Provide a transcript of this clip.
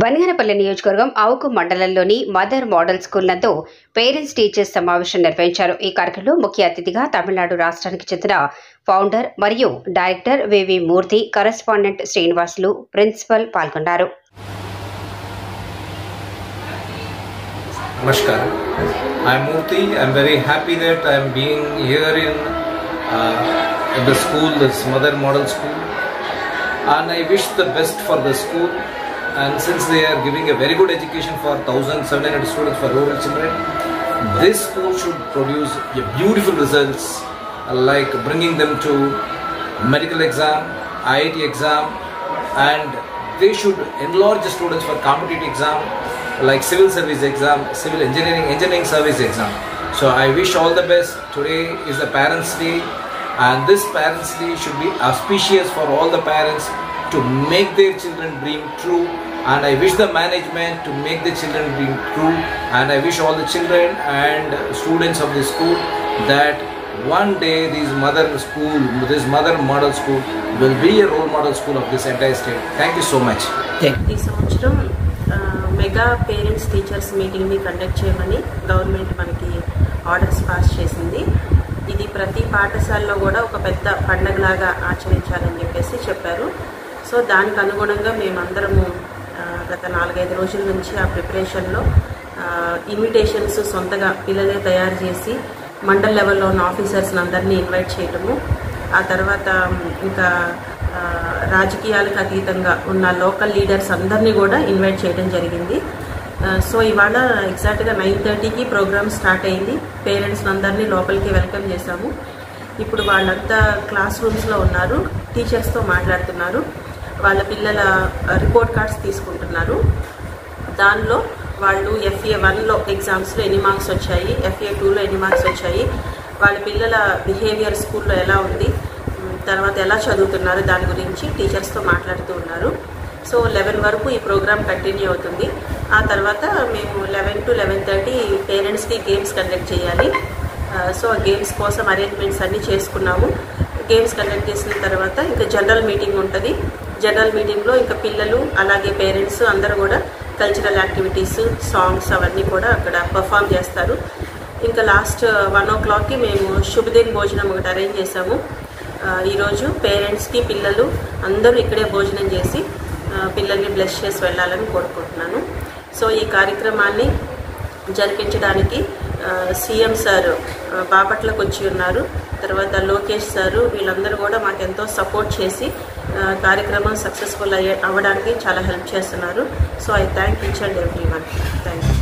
బనగానపల్లి నియోజకవర్గం ఆవుకు మండలంలోని మదర్ మోడల్ స్కూల్ నందు పేరెంట్స్ టీచర్స్ సమావేశం నిర్వహించారు. ఈ కార్యక్రమంలో ముఖ్య అతిథిగా తమిళనాడు రాష్ట్రానికి చెందిన ఫౌండర్ మరియు డైరెక్టర్ వివి మూర్తి, కరెస్పాండెంట్ శ్రీనివాసులు, ప్రిన్సిపల్ పాల్గొన్నారు. Namaskar. I am Murthy. I am very happy that I am being here in the school, this Mother Model School, and I wish the best for the school. And since they are giving a very good education for 1,700 students for rural children, this school should produce a beautiful results, like bringing them to medical exam, IIT exam, and they should enlarge the students for competitive exam like civil service exam, civil engineering service exam. So I wish all the best. Today is the Parents' Day, and this Parents' Day should be auspicious for all the parents to make their children dream true. And I wish the management to make the children dream true. And I wish all the children and students of this school that one day this mother model school will be a role model school of this entire state. Thank you so much. Mega parents teachers మీటింగ్ని conduct చేయమని government మనకి orders pass చేసింది. ఇది ప్రతి పాఠశాలలో కూడా ఒక పెద్ద పండగలాగా ఆచరించాలని చెప్పారు. సో దానికి అనుగుణంగా మేమందరము గత 4-5 రోజుల నుంచి ఆ ప్రిపరేషన్లో ఇన్విటేషన్స్ సొంతగా పిల్లలే తయారు చేసి మండల్ లెవెల్లో ఉన్న ఆఫీసర్స్ని అందరినీ ఇన్వైట్ చేయటము, ఆ తర్వాత ఇంకా రాజకీయాలకు అతీతంగా ఉన్న లోకల్ లీడర్స్ అందరినీ కూడా ఇన్వైట్ చేయడం జరిగింది. సో ఇవాళ ఎగ్జాక్ట్గా 9:30కి ప్రోగ్రామ్ స్టార్ట్ అయింది. పేరెంట్స్ అందరినీ లోపలికి వెల్కమ్ చేశాము. ఇప్పుడు వాళ్ళంతా క్లాస్ రూమ్స్లో ఉన్నారు, టీచర్స్తో మాట్లాడుతున్నారు, వాళ్ళ పిల్లల రిపోర్ట్ కార్డ్స్ తీసుకుంటున్నారు. దానిలో వాళ్ళు FA1లో ఎగ్జామ్స్లో ఎన్ని మార్క్స్ వచ్చాయి, FA2లో ఎన్ని మార్క్స్ వచ్చాయి, వాళ్ళ పిల్లల బిహేవియర్ స్కూల్లో ఎలా ఉంది, తర్వాత ఎలా చదువుతున్నారు, దాని గురించి టీచర్స్తో మాట్లాడుతూ ఉన్నారు. సో 11 వరకు ఈ ప్రోగ్రామ్ కంటిన్యూ అవుతుంది. ఆ తర్వాత మేము 11 to 11:30 పేరెంట్స్కి గేమ్స్ కండక్ట్ చేయాలి. సో గేమ్స్ కోసం అరేంజ్మెంట్స్ అన్నీ చేసుకున్నాము. గేమ్స్ కండక్ట్ చేసిన తర్వాత ఇంకా జనరల్ మీటింగ్ ఉంటుంది. జనరల్ మీటింగ్లో ఇంకా పిల్లలు అలాగే పేరెంట్స్ అందరూ కూడా కల్చరల్ యాక్టివిటీస్, సాంగ్స్ అవన్నీ కూడా అక్కడ పర్ఫామ్ చేస్తారు. ఇంకా లాస్ట్ 1 o'clockకి మేము శుభదిన్ భోజనం ఒకటి అరేంజ్ చేసాము. ఈరోజు పేరెంట్స్కి పిల్లలు అందరూ ఇక్కడే భోజనం చేసి పిల్లల్ని బ్లెస్ చేసి వెళ్ళాలని కోరుకుంటున్నాను. సో ఈ కార్యక్రమాన్ని జరిపించడానికి సీఎం సార్ బాపట్లకు వచ్చి ఉన్నారు, తర్వాత లోకేష్ సారు, వీళ్ళందరూ కూడా మాకు ఎంతో సపోర్ట్ చేసి కార్యక్రమం సక్సెస్ఫుల్ అవ్వడానికి చాలా హెల్ప్ చేస్తున్నారు. So I thank each and everyone. Thank you.